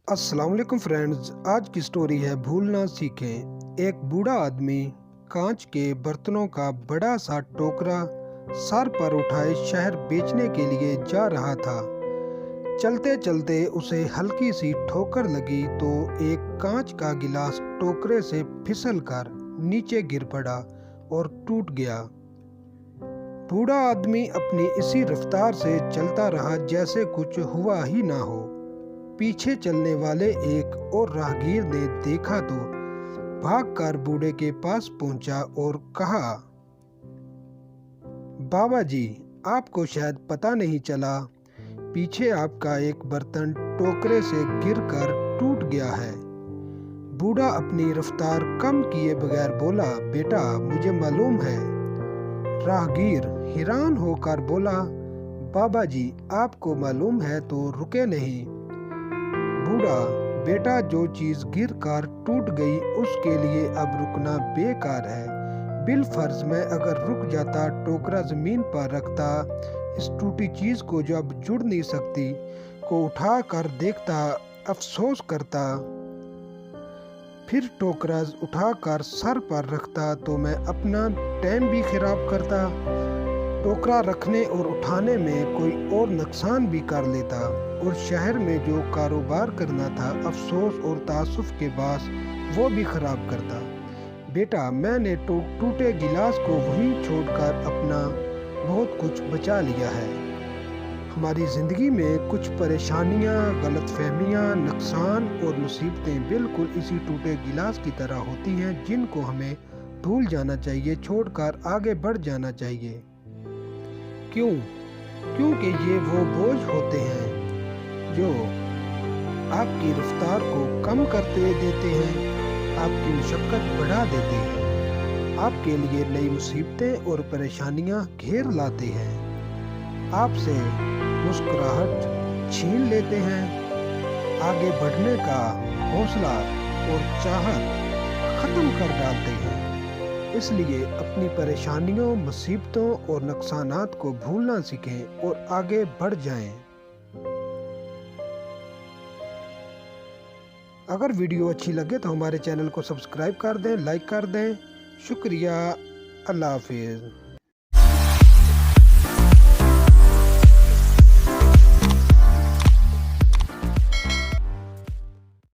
अस्सलाम वालेकुम फ्रेंड्स, आज की स्टोरी है भूलना सीखें। एक बूढ़ा आदमी कांच के बर्तनों का बड़ा सा टोकरा सर पर उठाए शहर बेचने के लिए जा रहा था। चलते चलते उसे हल्की सी ठोकर लगी तो एक कांच का गिलास टोकरे से फिसलकर नीचे गिर पड़ा और टूट गया। बूढ़ा आदमी अपनी इसी रफ्तार से चलता रहा जैसे कुछ हुआ ही ना हो। पीछे चलने वाले एक और राहगीर ने देखा तो भागकर बूढ़े के पास पहुंचा और कहा, बाबा जी, आपको शायद पता नहीं चला, पीछे आपका एक बर्तन टोकरे से गिरकर टूट गया है। बूढ़ा अपनी रफ्तार कम किए बगैर बोला, बेटा मुझे मालूम है। राहगीर हैरान होकर बोला, बाबा जी आपको मालूम है तो रुके नहीं। बूढ़ा, बेटा जो चीज गिर कर टूट गई उसके लिए अब रुकना बेकार है। बिल फर्ज में अगर रुक जाता, टोकरा जमीन पर रखता, इस टूटी चीज को जो अब जुड़ नहीं सकती को उठा कर देखता, अफसोस करता, फिर टोकरा उठा कर सर पर रखता तो मैं अपना टाइम भी खराब करता, टोकरा रखने और उठाने में कोई और नुकसान भी कर लेता और शहर में जो कारोबार करना था अफसोस और तासुफ के बाद वो भी खराब करता। बेटा मैंने टूटे गिलास को वहीं छोड़कर अपना बहुत कुछ बचा लिया है। हमारी ज़िंदगी में कुछ परेशानियां, गलतफहमियां, नुकसान और मुसीबतें बिल्कुल इसी टूटे गिलास की तरह होती हैं जिनको हमें भूल जाना चाहिए, छोड़कर आगे बढ़ जाना चाहिए। क्यों? क्योंकि ये वो बोझ होते हैं जो आपकी रफ्तार को कम करते देते हैं, आपकी मुशक्कत बढ़ा देते हैं, आपके लिए नई मुसीबतें और परेशानियां घेर लाते हैं, आपसे मुस्कुराहट छीन लेते हैं, आगे बढ़ने का हौसला और चाहत ख़त्म कर डालते हैं। इसलिए अपनी परेशानियों, मुसीबतों और नुकसानात को भूलना सीखें और आगे बढ़ जाएं। अगर वीडियो अच्छी लगे तो हमारे चैनल को सब्सक्राइब कर दें, लाइक कर दें। शुक्रिया। अल्लाह हाफिज़।